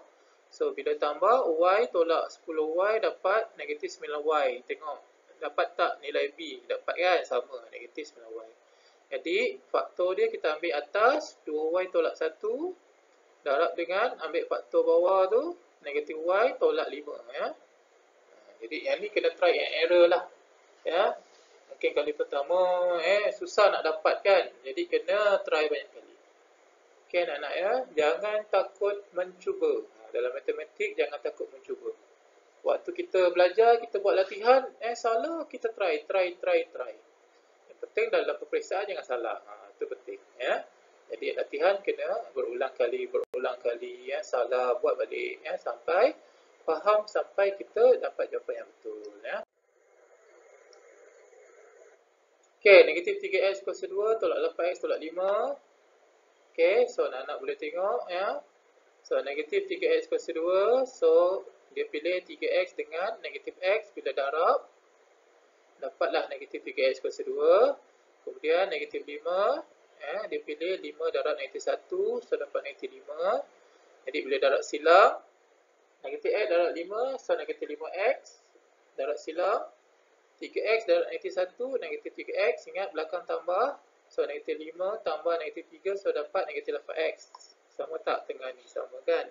So bila tambah y tolak 10y dapat negatif 9y. Tengok dapat tak nilai b? Dapat kan? Sama, negatif 9y. Jadi faktor dia kita ambil atas 2y tolak 1 darab dengan ambil faktor bawah tu negatif y tolak 5 ya. Jadi yang ni kena try and error lah ya. Mungkin kali pertama susah nak dapat kan. Jadi kena try banyak kali. Okey anak-anak ya, jangan takut mencuba. Dalam matematik jangan takut mencuba. Waktu kita belajar, kita buat latihan, salah, kita try. Yang penting dalam peperiksaan jangan salah. Itu penting ya. Jadi latihan kena berulang kali ya, salah buat balik ya sampai faham, sampai kita dapat jawapan yang betul ya. Okey, negatif 3x kuasa 2 tolak 8x tolak 5. Okey, so anak-anak boleh tengok ya. So negatif 3x kuasa 2, so dia pilih 3x dengan negatif x, bila darab dapatlah negatif 3x kuasa 2. Kemudian negatif 5, dia pilih 5 darab negatif 1, so dapat negatif 5. Jadi bila darab silang, negatif x darab 5, so negatif 5x darab silang. 3x darab negatif 1, negatif 3x, ingat belakang tambah, so negatif 5 tambah negatif 3, so dapat negatif 8x. Sama tak tengah ni? Sama kan?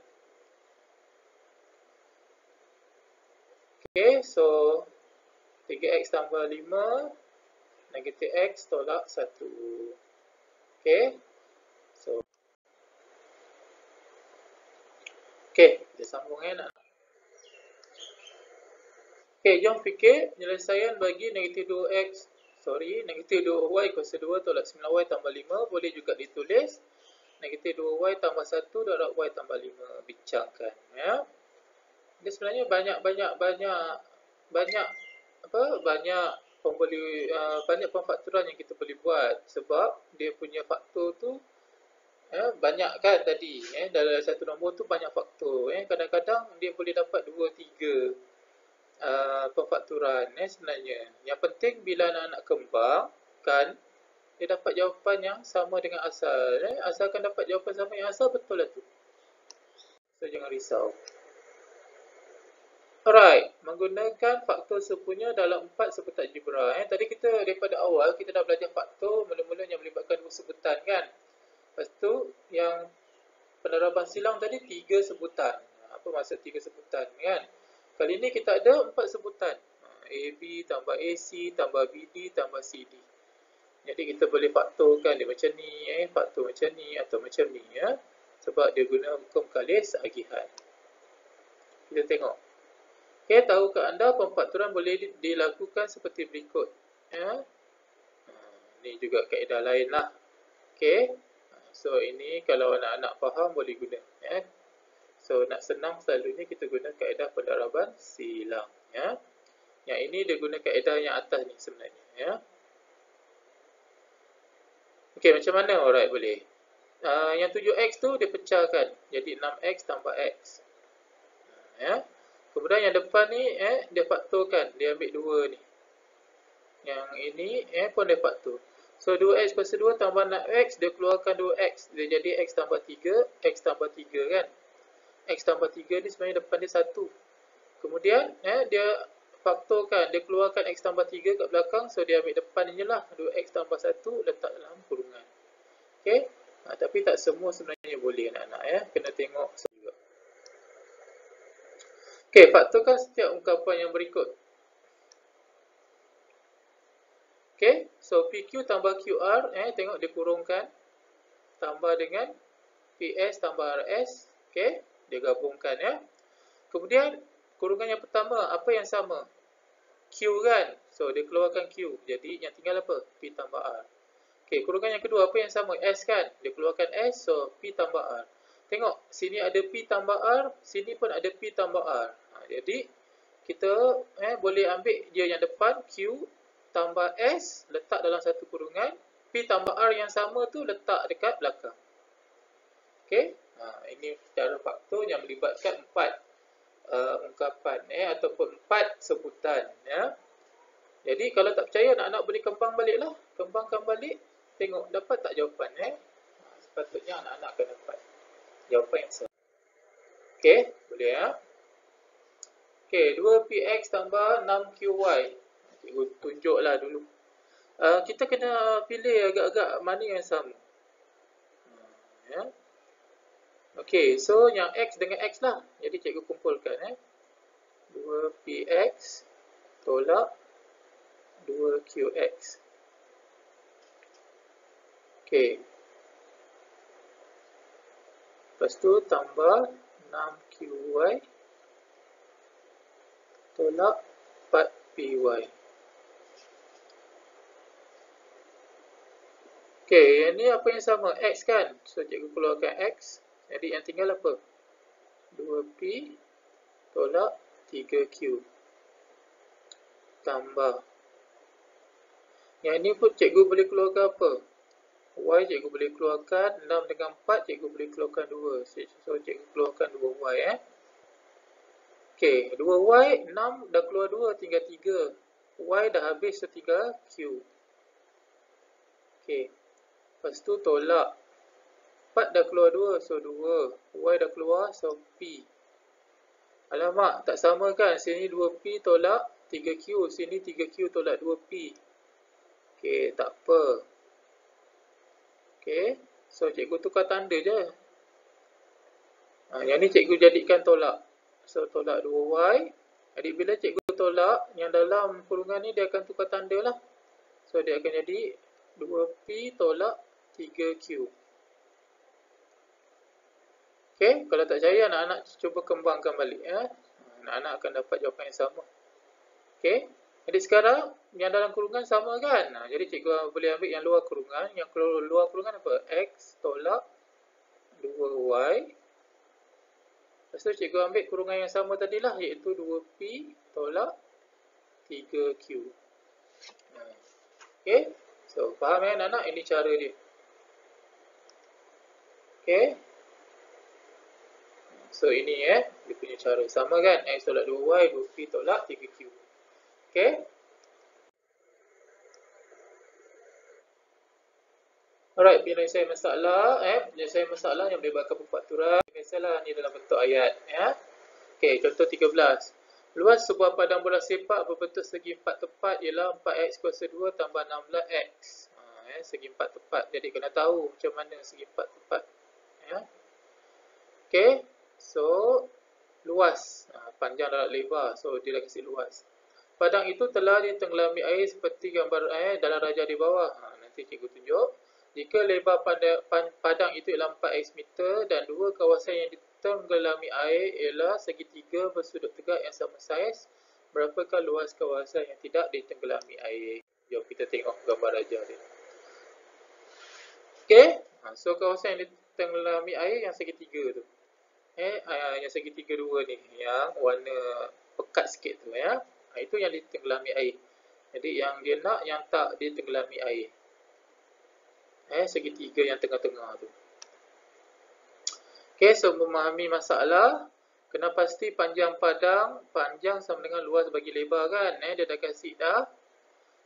Okay, so 3x tambah 5, negatif x tolak 1. Okay, so okay, kita sambung nak. Okay, jom fikir penyelesaian bagi negatif 2x, negatif 2y kuasa 2 tolak 9y tambah 5. Boleh juga ditulis negatif 2y tambah 1 darab y tambah 5. Bincangkan ya. Dia sebenarnya banyak pemfakturan yang kita boleh buat, sebab dia punya faktor tu banyak kan tadi dalam satu nombor tu banyak faktor kadang-kadang dia boleh dapat 2-3 pemfakturan sebenarnya. Yang penting bila anak-anak kembangkan, dia dapat jawapan yang sama dengan asal. Asalkan dapat jawapan sama yang asal, betul lah tu. So jangan risau. Alright, menggunakan faktor sepunya dalam 4 sebutan algebra. Tadi kita daripada awal kita dah belajar faktor mula-mula yang melibatkan 2 sebutan kan. Lepas tu yang peneraban silang tadi 3 sebutan. Apa maksud 3 sebutan kan? Kali ni kita ada 4 sebutan. AB tambah AC tambah BD tambah CD. Jadi kita boleh faktorkan dia macam ni, faktor macam ni atau macam ni ya. Sebab dia guna hukum kalis agihan. Kita tengok. Okey, tahukah anda pemfakturan boleh dilakukan seperti berikut ya. Ni juga kaedah lain lah. Okey. So ini kalau anak-anak faham boleh guna ya. So nak senang selalunya kita guna kaedah pendaraban silang ya. Yang ini dia guna kaedah yang atas ni sebenarnya ya. Okey, macam mana? Alright, boleh. Yang 7x tu dia pecahkan. Jadi 6x tambah x. Ya. Kemudian yang depan ni dia faktorkan, dia ambil 2 ni. Yang ini pun dia faktor. So 2x kuasa 2 tambah 6x, dia keluarkan 2x, dia jadi x tambah 3, x tambah 3 kan. X tambah 3 ni sebenarnya depan dia 1. Kemudian dia faktorkan, dia keluarkan x tambah 3 kat belakang, so dia ambil depan ni je lah, 2x tambah 1 letak dalam kurungan. Okey. Tapi tak semua sebenarnya boleh anak-anak ya, kena tengok juga. Okey, faktorkan setiap ungkapan yang berikut. Okey, so PQ tambah QR, tengok dia kurungkan, tambah dengan PS tambah RS, okey, dia gabungkan ya. Kemudian kurungan yang pertama, apa yang sama? Q kan, so dia keluarkan Q, jadi yang tinggal apa? P tambah R. Okey, kurungan yang kedua, apa yang sama? S kan, dia keluarkan S, so P tambah R. Tengok, sini ada P tambah R, sini pun ada P tambah R. Jadi kita boleh ambil dia yang depan, Q tambah S, letak dalam satu kurungan, P tambah R yang sama tu letak dekat belakang. Okey, ini cara faktor yang melibatkan 4 ungkapan ataupun 4 sebutan ya. Jadi kalau tak percaya, anak-anak boleh kembangkan balik. Tengok dapat tak jawapan Sepatutnya anak-anak akan dapat jawapan yang salah. Okey, boleh ya. Okey, 2px tambah 6qy. Cikgu tunjuklah dulu. Kita kena pilih agak-agak mana yang sama. Ya. Okey, so yang x dengan x lah. Jadi cikgu kumpulkan 2px tolak 2qx. Okey. Lepas tu tambah 6qy tolak 4py. Okey, yang ni apa yang sama? X kan? So cikgu keluarkan x. Jadi yang tinggal apa? 2p tolak 3q tambah. Yang ni pun cikgu boleh keluarkan apa? Y cikgu boleh keluarkan 6 dengan 4, cikgu boleh keluarkan 2. So cikgu keluarkan 2y Okey, 2y 6 dah keluar 2, tinggal 3. Y dah habis, so tinggal q. Okey. Lepas tu tolak 4 dah keluar 2, so 2. Y dah keluar, so P. Alamak, tak sama kan? Sini 2P tolak 3Q. Sini 3Q tolak 2P. Okey, tak apa. Okey, so cikgu tukar tanda je. Yang ni cikgu jadikan tolak. So, tolak 2Y. Jadi, bila cikgu tolak, yang dalam kurungan ni dia akan tukar tanda lah. So, dia akan jadi 2P tolak 3Q. Okey, kalau tak percaya anak-anak cuba kembangkan balik Anak-anak akan dapat jawapan yang sama. Okey. Jadi sekarang yang dalam kurungan sama kan? Jadi cikgu boleh ambil yang luar kurungan. Yang luar kurungan apa? X tolak 2Y. Lepas tu cikgu ambil kurungan yang sama tadilah, iaitu 2P tolak 3Q. Okey. So, faham anak-anak? Ini cara dia. Okey. So, ini dia punya cara. Sama kan? X tolak 2Y, 2P tolak 3Q. Okey. Alright, penyelesaian masalah. Penyelesaian masalah yang melibatkan pemfakturan. Biasalah ni dalam bentuk ayat. Okey, contoh 13. Luas sebuah padang bola sepak berbentuk segi 4 tepat ialah 4x kuasa 2 tambah 16x. Segi 4 tepat. Jadi kena tahu macam mana segi 4 tepat. Okey. So, luas. Panjang dalam lebar. So, dia dah kasi luas. Padang itu telah ditenggelami air seperti gambar dalam rajah di bawah. Nanti cikgu tunjuk. Jika lebar padang itu ialah 4x meter dan dua kawasan yang ditenggelami air ialah segitiga bersudut tegak yang sama saiz, berapakah luas kawasan yang tidak ditenggelami air? Jom kita tengok gambar rajah dia. Okey, so kawasan yang ditenggelami air yang segitiga tu. Yang segitiga dua ni, yang warna pekat sikit tu itu yang ditenggelami air. Jadi yang dia nak yang tak ditenggelami air. Segitiga yang tengah-tengah tu. Okey, so memahami masalah, kena pasti panjang padang, panjang sama dengan luas bagi lebar kan. Dia dah kasih dah.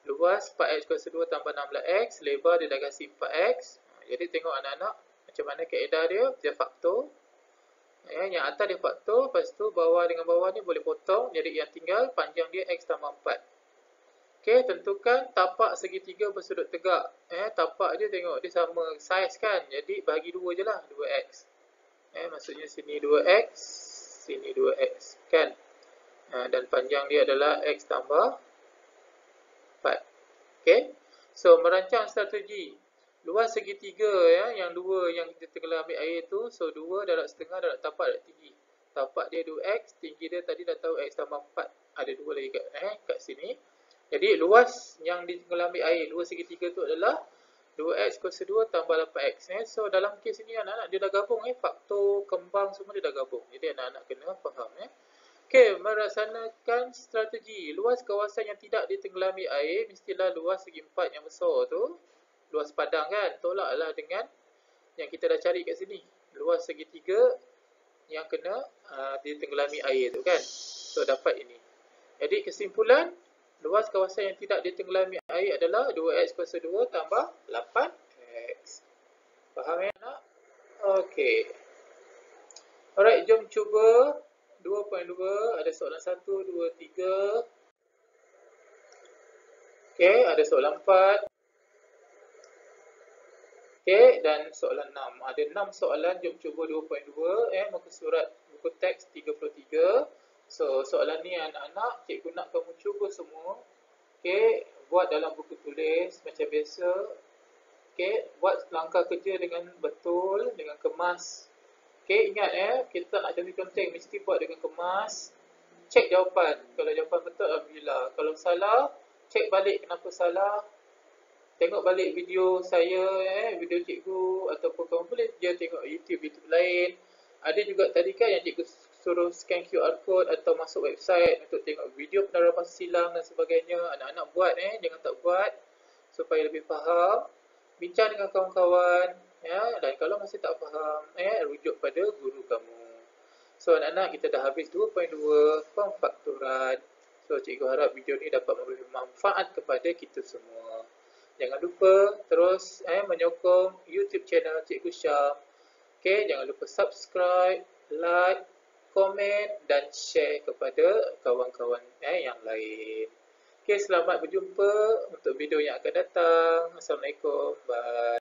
Luas 4x kuasa 2 tambah 16x, lebar dia dah kasih 4x. Jadi tengok anak-anak macam mana kaedah dia, dia faktor. Yang atas dia faktor, lepas tu bawah dengan bawah ni boleh potong, jadi yang tinggal panjang dia x tambah 4. Okey, tentukan tapak segitiga bersudut tegak. Tapak dia tengok dia sama saiz kan. Jadi bagi 2 je lah, 2x. Maksudnya sini 2x, sini 2x kan. Dan panjang dia adalah x tambah 4. Okey. So merancang strategi. Luas segitiga yang dua yang ditenggelami air tu, so 2 darab setengah darab tapak darab tinggi. Tapak dia 2x, tinggi dia tadi dah tahu x tambah 4. Ada 2 lagi kat sini. Jadi luas yang ditenggelami air dua segitiga tu adalah 2x kuasa 2 tambah 8x. So dalam kes ini anak-anak dia dah gabung faktor kembang semua dia dah gabung. Jadi anak-anak kena faham Okey, melaksanakan strategi. Luas kawasan yang tidak ditenggelami air mestilah luas segi 4 yang besar tu. Luas padang kan, tolaklah dengan yang kita dah cari kat sini. Luas segitiga yang kena ditenggelami air tu kan. So dapat ini. Jadi kesimpulan, Luas kawasan yang tidak ditenggelami air adalah 2x kuasa 2 tambah 8x. Faham ya nak? Okey. Alright, jom cuba 2.2. Ada soalan 1, 2, 3. Okey, ada soalan 4. Okey, dan soalan 6. Ada 6 soalan, jom cuba 2.2. Muka surat, buku teks 33. So, soalan ni anak-anak, cikgu nak kamu cuba semua. Okey, buat dalam buku tulis macam biasa. Okey, buat langkah kerja dengan betul, dengan kemas. Okey, ingat kita nak conteng-conteng mesti buat dengan kemas. Cek jawapan. Kalau jawapan betul, alhamdulillah. Kalau salah, cek balik kenapa salah. Tengok balik video saya, video cikgu, ataupun kamu boleh je tengok YouTube lain. Ada juga tadi kan yang cikgu suruh scan QR code atau masuk website untuk tengok video penerapan silang dan sebagainya. Anak-anak buat, jangan tak buat supaya lebih faham. Bincang dengan kawan-kawan, dan kalau masih tak faham, rujuk pada guru kamu. So anak-anak, kita dah habis 2.2 pemfakturan. So cikgu harap video ni dapat memberi manfaat kepada kita semua. Jangan lupa terus menyokong YouTube channel Cikgu Syam. Okay, jangan lupa subscribe, like, komen dan share kepada kawan-kawan yang lain. Okay, selamat berjumpa untuk video yang akan datang. Assalamualaikum. Bye.